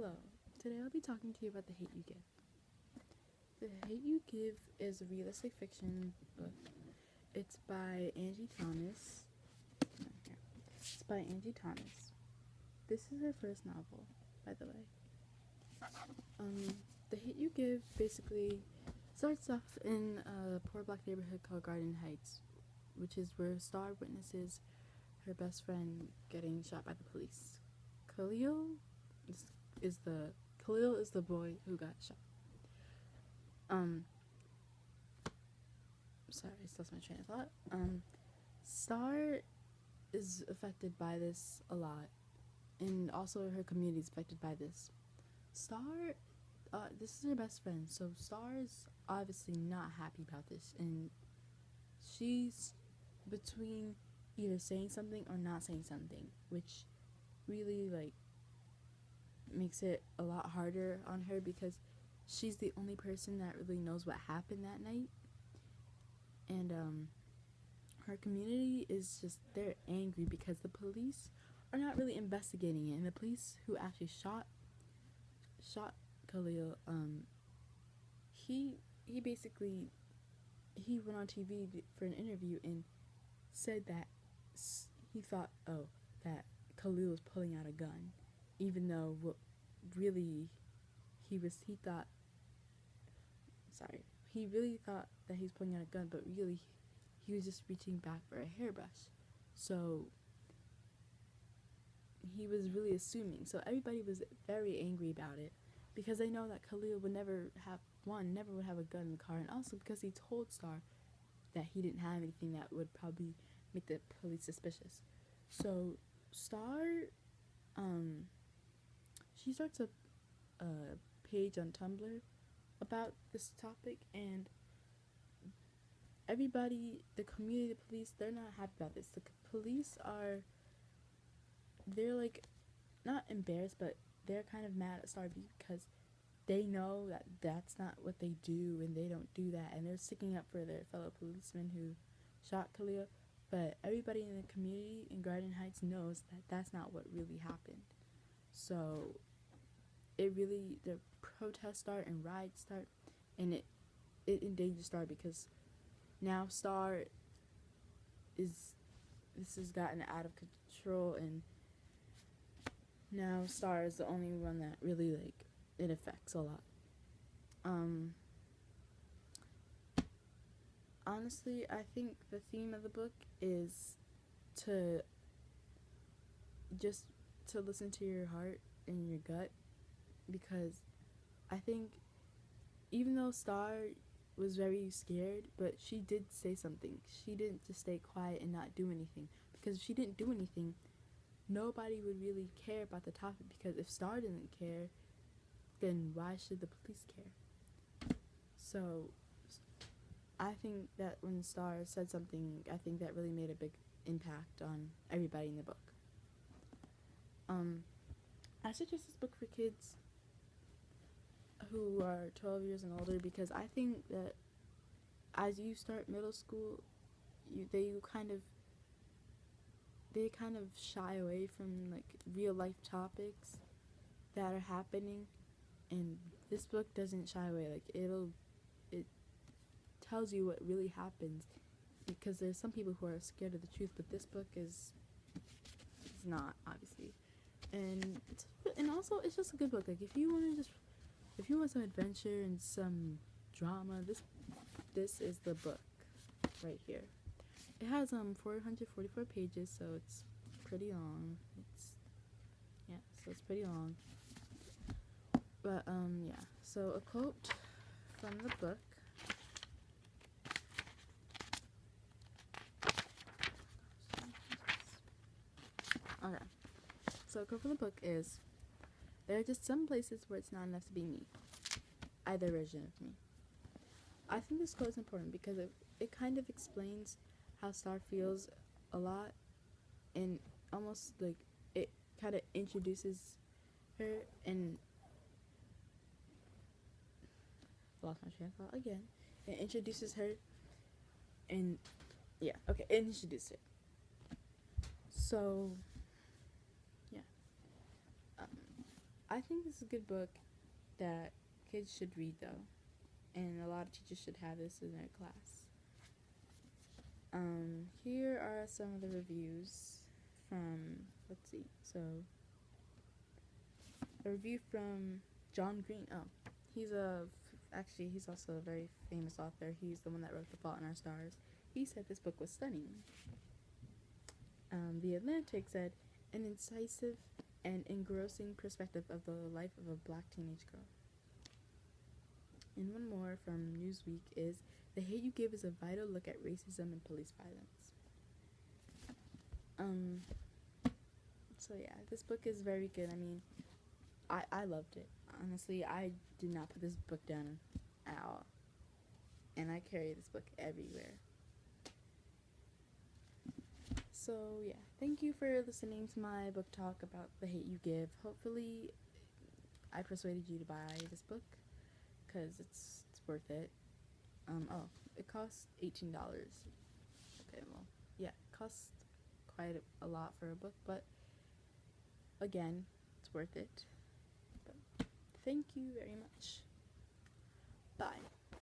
Hello. Today I'll be talking to you about The Hate You Give. The Hate You Give is a realistic fiction book. It's by Angie Thomas. It's by Angie Thomas. This is her first novel, by the way. The Hate You Give basically starts off in a poor black neighborhood called Garden Heights, which is where Star witnesses her best friend getting shot by the police. Khalil is the boy who got shot. Sorry, I lost my train of thought. Star is affected by this a lot, and also her community is affected by this. Star, this is her best friend, so Star is obviously not happy about this, and she's between either saying something or not saying something, which really makes it a lot harder on her because she's the only person that really knows what happened that night. And her community is just, they're angry because the police are not really investigating it, and the police who actually shot Khalil, he basically, he went on TV for an interview and said that he thought that Khalil was pulling out a gun, even though what really he really thought that he was pulling out a gun, but really he was just reaching back for a hairbrush. So he was really assuming. So everybody was very angry about it because they know that Khalil would never would have a gun in the car, and also because he told Star that he didn't have anything that would probably make the police suspicious. So Star, she starts a page on Tumblr about this topic, and everybody, the community, the police, they're not happy about this. The police they're not embarrassed, but they're kind of mad at Star because they know that that's not what they do, and they don't do that, and they're sticking up for their fellow policemen who shot Khalil. But everybody in the community in Garden Heights knows that that's not what really happened. So the protests start and riots start, and it endangers Star because now this has gotten out of control, and now Star is the only one that really it affects a lot. Honestly, I think the theme of the book is to listen to your heart and your gut, because I think even though Star was very scared, but she did say something. She didn't just stay quiet and not do anything, because if she didn't do anything, nobody would really care about the topic, because if Star didn't care, then why should the police care? So I think that when Star said something, I think that really made a big impact on everybody in the book. I suggest this book for kids who are 12 years and older, because I think that as you start middle school, they kind of shy away from real life topics that are happening, and this book doesn't shy away. It tells you what really happens, because there's some people who are scared of the truth, but this book is not, obviously. And also it's just a good book. If you want some adventure and some drama, this is the book right here. It has 444 pages, so it's pretty long. So it's pretty long. But yeah. So a quote from the book. Okay. So a quote from the book is, "There are just some places where it's not enough to be me. Either version of me." I think this quote is important because it kind of explains how Star feels a lot, and almost it kind of introduces her, and lost my train of thought again. It introduces her, and yeah, okay, it introduced her. So yeah, I think this is a good book that kids should read, though, and a lot of teachers should have this in their class. Here are some of the reviews from, let's see, so a review from John Green. Oh, actually, he's also a very famous author. He's the one that wrote The Fault in Our Stars. He said this book was stunning. The Atlantic said, an incisive and engrossing perspective of the life of a black teenage girl. And one more from Newsweek is, The Hate You Give is a vital look at racism and police violence. So yeah, this book is very good. I mean, I loved it. Honestly, I did not put this book down at all. And I carry this book everywhere. So yeah, thank you for listening to my book talk about The Hate You Give. Hopefully, I persuaded you to buy this book, because it's worth it. It costs $18. Okay, well, yeah, it costs quite a lot for a book, but again, it's worth it. But thank you very much. Bye.